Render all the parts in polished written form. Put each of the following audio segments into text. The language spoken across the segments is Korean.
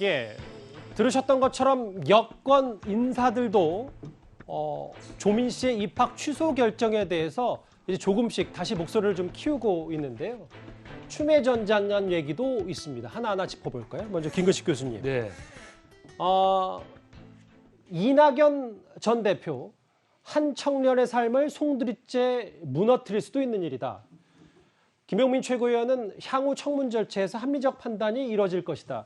예, 들으셨던 것처럼 여권 인사들도 조민 씨의 입학 취소 결정에 대해서 이제 조금씩 다시 목소리를 좀 키우고 있는데요. 추미애 전 장관 얘기도 있습니다. 하나하나 짚어볼까요? 먼저 김근식 교수님. 네. 이낙연 전 대표, 한 청년의 삶을 송두리째 무너뜨릴 수도 있는 일이다. 김용민 최고위원은 향후 청문 절차에서 합리적 판단이 이뤄질 것이다.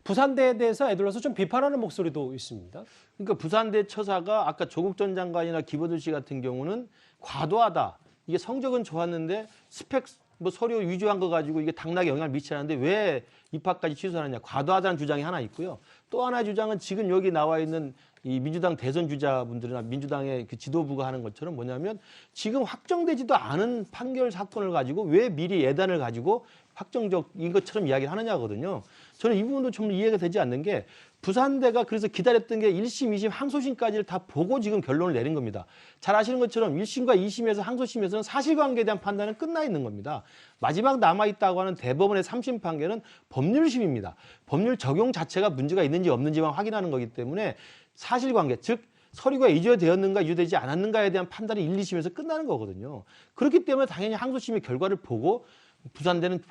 부산대에 대해서 애들러서 좀 비판하는 목소리도 있습니다. 그러니까 부산대 처사가 아까 조국 전 장관이나 김어준 씨 같은 경우는 과도하다. 이게 성적은 좋았는데 스펙 뭐 서류 위조한 거 가지고 이게 당락에 영향을 미치지 않는데 왜 입학까지 취소하느냐. 과도하다는 주장이 하나 있고요. 또 하나의 주장은 지금 여기 나와 있는 이 민주당 대선 주자분들이나 민주당의 그 지도부가 하는 것처럼 뭐냐면 지금 확정되지도 않은 판결 사건을 가지고 왜 미리 예단을 가지고 확정적인 것처럼 이야기를 하느냐거든요. 저는 이 부분도 좀 이해가 되지 않는 게 부산대가 그래서 기다렸던 게 1심, 2심, 항소심까지를 다 보고 지금 결론을 내린 겁니다. 잘 아시는 것처럼 1심과 2심에서 항소심에서는 사실관계에 대한 판단은 끝나 있는 겁니다. 마지막 남아있다고 하는 대법원의 3심 판결은 법률심입니다. 법률 적용 자체가 문제가 있는지 없는지만 확인하는 거기 때문에 사실관계, 즉 서류가 위조되었는가 위조되지 않았는가에 대한 판단이 1, 2심에서 끝나는 거거든요. 그렇기 때문에 당연히 항소심의 결과를 보고 부산대는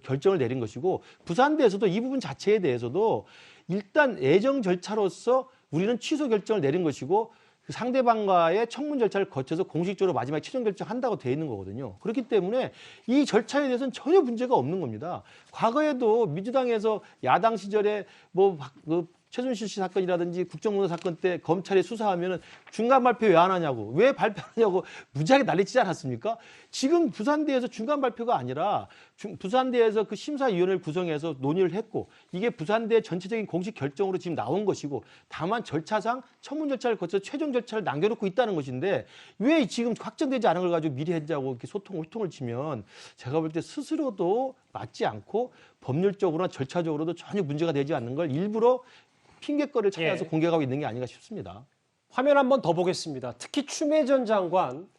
결정을 내린 것이고 부산대에서도 이 부분 자체에 대해서도 일단 예정 절차로서 우리는 취소 결정을 내린 것이고 그 상대방과의 청문 절차를 거쳐서 공식적으로 마지막에 최종 결정한다고 돼 있는 거거든요. 그렇기 때문에 이 절차에 대해서는 전혀 문제가 없는 겁니다. 과거에도 민주당에서 야당 시절에 최순실 씨 사건이라든지 국정농단 사건 때 검찰이 수사하면은 중간 발표 왜 안 하냐고, 왜 발표하냐고 무지하게 난리치지 않았습니까? 지금 부산대에서 중간 발표가 아니라 부산대에서 그 심사위원회를 구성해서 논의를 했고 이게 부산대 전체적인 공식 결정으로 지금 나온 것이고 다만 절차상 청문 절차를 거쳐서 최종 절차를 남겨놓고 있다는 것인데 왜 지금 확정되지 않은 걸 가지고 미리 했자고 이렇게 호통을 치면 제가 볼 때 스스로도 맞지 않고 법률적으로나 절차적으로도 전혀 문제가 되지 않는 걸 일부러 핑계거리를 찾아서 공격하고 있는 게 아닌가 싶습니다. 화면 한번 더 보겠습니다. 특히 추미애 전 장관,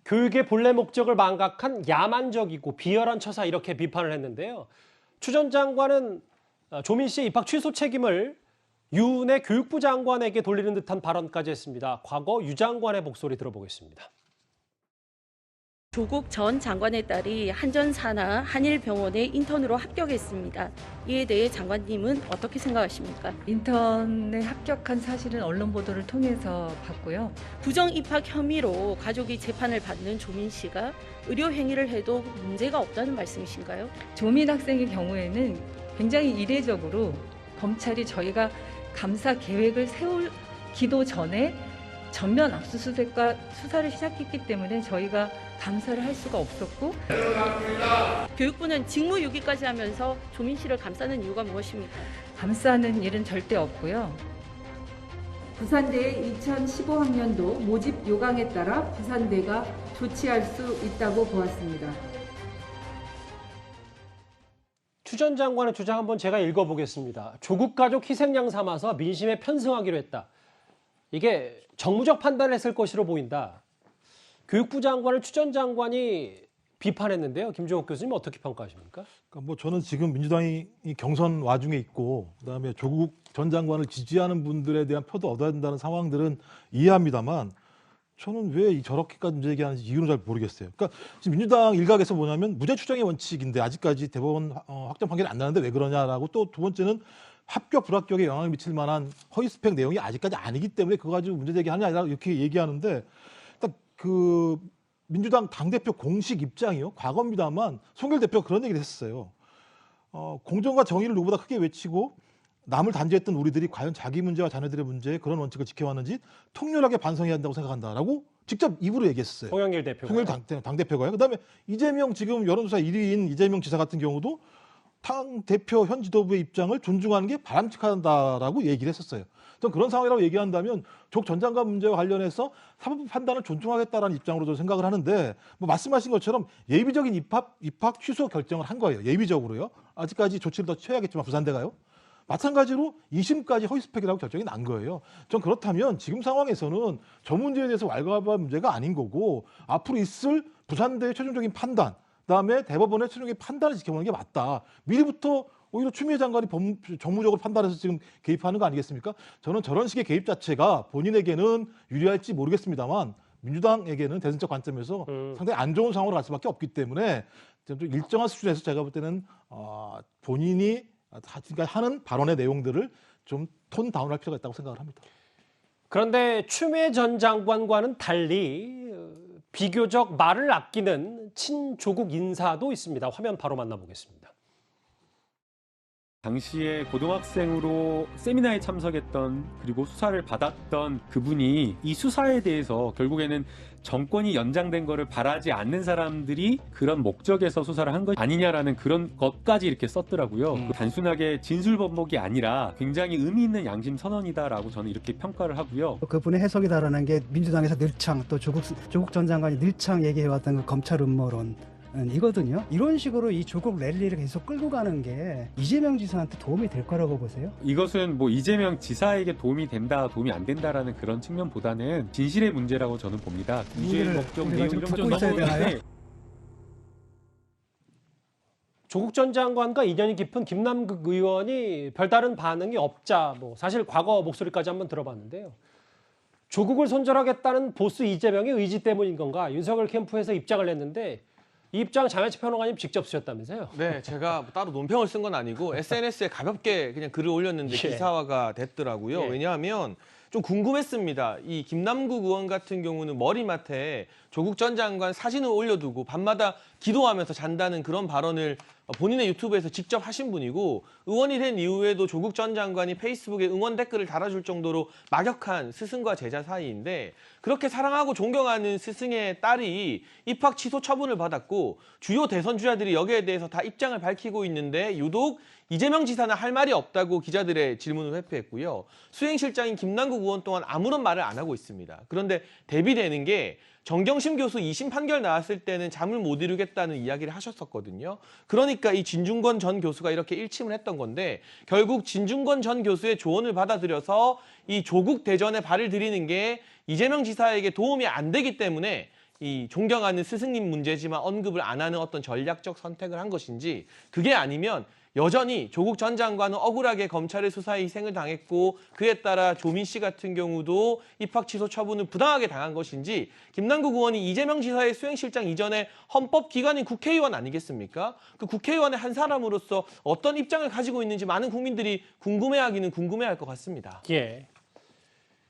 교육의 본래 목적을 망각한 야만적이고 비열한 처사 이렇게 비판을 했는데요. 추 전 장관은 조민 씨의 입학 취소 책임을 유은혜 교육부 장관에게 돌리는 듯한 발언까지 했습니다. 과거 유 장관의 목소리 들어보겠습니다. 조국 전 장관의 딸이 한전사나 한일병원에 인턴으로 합격했습니다. 이에 대해 장관님은 어떻게 생각하십니까? 인턴에 합격한 사실은 언론 보도를 통해서 봤고요. 부정 입학 혐의로 가족이 재판을 받는 조민 씨가 의료 행위를 해도 문제가 없다는 말씀이신가요? 조민 학생의 경우에는 굉장히 이례적으로 검찰이 저희가 감사 계획을 세우기도 전에 전면 압수수색과 수사를 시작했기 때문에 저희가 감사를 할 수가 없었고 교육부는 직무유기까지 하면서 조민 씨를 감싸는 이유가 무엇입니까? 감싸는 일은 절대 없고요. 부산대의 2015학년도 모집 요강에 따라 부산대가 조치할 수 있다고 보았습니다. 추 전 장관의 주장 한번 제가 읽어보겠습니다. 조국 가족 희생양 삼아서 민심에 편승하기로 했다. 이게 정무적 판단을 했을 것으로 보인다. 교육부 장관을 추 전 장관이 비판했는데요. 김종욱 교수님 어떻게 평가하십니까? 그러니까 저는 지금 민주당이 이 경선 와중에 있고 그다음에 조국 전 장관을 지지하는 분들에 대한 표도 얻어야 된다는 상황들은 이해합니다만 저는 왜 저렇게까지 문제 제기하는지 이유는 잘 모르겠어요. 그러니까 지금 민주당 일각에서 뭐냐면 무죄 추정의 원칙인데 아직까지 대법원 확정 판결이 안 나는데 왜 그러냐라고 또 두 번째는 합격 불합격에 영향을 미칠 만한 허위 스펙 내용이 아직까지 아니기 때문에 그거 가지고 문제 제기하는 게 아니라 이렇게 얘기하는데 그 민주당 당대표 공식 입장이요. 과거입니다만 송길 대표가 그런 얘기를 했었어요. 공정과 정의를 누구보다 크게 외치고 남을 단죄했던 우리들이 과연 자기 문제와 자녀들의 문제에 그런 원칙을 지켜왔는지 통렬하게 반성해야 한다고 생각한다라고 직접 입으로 얘기했어요. 송영길 대표가. 송영길 당대표가요. 그다음에 이재명 지금 여론조사 1위인 이재명 지사 같은 경우도 당대표 현 지도부의 입장을 존중하는 게 바람직하다라고 얘기를 했었어요. 전 그런 상황이라고 얘기한다면 조국 전 장관 문제와 관련해서 사법 판단을 존중하겠다라는 입장으로 저는 생각을 하는데 말씀하신 것처럼 예비적인 입학 취소 결정을 한 거예요. 예비적으로요. 아직까지 조치를 더 취해야겠지만 부산대가요. 마찬가지로 2심까지 허위 스펙이라고 결정이 난 거예요. 전 그렇다면 지금 상황에서는 저 문제에 대해서 왈가왈부한 문제가 아닌 거고 앞으로 있을 부산대의 최종적인 판단 그다음에 대법원의 최종적인 판단을 지켜보는 게 맞다. 미리부터 오히려 추미애 장관이 정무적으로 판단해서 지금 개입하는 거 아니겠습니까? 저는 저런 식의 개입 자체가 본인에게는 유리할지 모르겠습니다만 민주당에게는 대선적 관점에서 상당히 안 좋은 상황으로 갈 수밖에 없기 때문에 좀 일정한 수준에서 제가 볼 때는 본인이 하는 발언의 내용들을 좀 톤 다운할 필요가 있다고 생각을 합니다. 그런데 추미애 전 장관과는 달리 비교적 말을 아끼는 친조국 인사도 있습니다. 화면 바로 만나보겠습니다. 당시에 고등학생으로 세미나에 참석했던 그리고 수사를 받았던 그분이 이 수사에 대해서 결국에는 정권이 연장된 거를 바라지 않는 사람들이 그런 목적에서 수사를 한 것 아니냐라는 그런 것까지 이렇게 썼더라고요. 단순하게 진술 번복이 아니라 굉장히 의미 있는 양심 선언이다라고 저는 이렇게 평가를 하고요. 그분의 해석이다라는 게 민주당에서 늘창 또 조국 전 장관이 늘창 얘기해왔던 그 검찰 음모론 이거든요. 이런 식으로 이 조국 랠리를 계속 끌고 가는 게 이재명 지사한테 도움이 될 거라고 보세요? 이것은 뭐 이재명 지사에게 도움이 된다, 도움이 안 된다라는 그런 측면보다는 진실의 문제라고 저는 봅니다. 유죄 목적 내용 이런 듣고 거 있어야 되나요? 조국 전 장관과 인연이 깊은 김남국 의원이 별다른 반응이 없자 사실 과거 목소리까지 한번 들어봤는데요. 조국을 손절하겠다는 보스 이재명의 의지 때문인 건가? 윤석열 캠프에서 입장을 냈는데 이 입장 장현식 평론가님 직접 쓰셨다면서요? 네, 제가 따로 논평을 쓴 건 아니고 SNS에 가볍게 그냥 글을 올렸는데 예. 기사화가 됐더라고요. 예. 왜냐하면 좀 궁금했습니다. 이 김남국 의원 같은 경우는 머리맡에 조국 전 장관 사진을 올려두고 밤마다 기도하면서 잔다는 그런 발언을 본인의 유튜브에서 직접 하신 분이고 의원이 된 이후에도 조국 전 장관이 페이스북에 응원 댓글을 달아줄 정도로 막역한 스승과 제자 사이인데 그렇게 사랑하고 존경하는 스승의 딸이 입학 취소 처분을 받았고 주요 대선 주자들이 여기에 대해서 다 입장을 밝히고 있는데 유독 이재명 지사는 할 말이 없다고 기자들의 질문을 회피했고요. 수행실장인 김남국 의원 또한 아무런 말을 안 하고 있습니다. 그런데 대비되는 게 정경심 교수 2심 판결 나왔을 때는 잠을 못 이루겠다는 이야기를 하셨었거든요. 그러니까 이 진중권 전 교수가 이렇게 일침을 했던 건데 결국 진중권 전 교수의 조언을 받아들여서 이 조국 대전에 발을 들이는 게 이재명 지사에게 도움이 안 되기 때문에 이 존경하는 스승님 문제지만 언급을 안 하는 어떤 전략적 선택을 한 것인지 그게 아니면 여전히 조국 전 장관은 억울하게 검찰의 수사에 희생을 당했고 그에 따라 조민 씨 같은 경우도 입학 취소 처분을 부당하게 당한 것인지 김남국 의원이 이재명 지사의 수행실장 이전에 헌법기관인 국회의원 아니겠습니까? 그 국회의원의 한 사람으로서 어떤 입장을 가지고 있는지 많은 국민들이 궁금해하기는 궁금해할 것 같습니다. 예.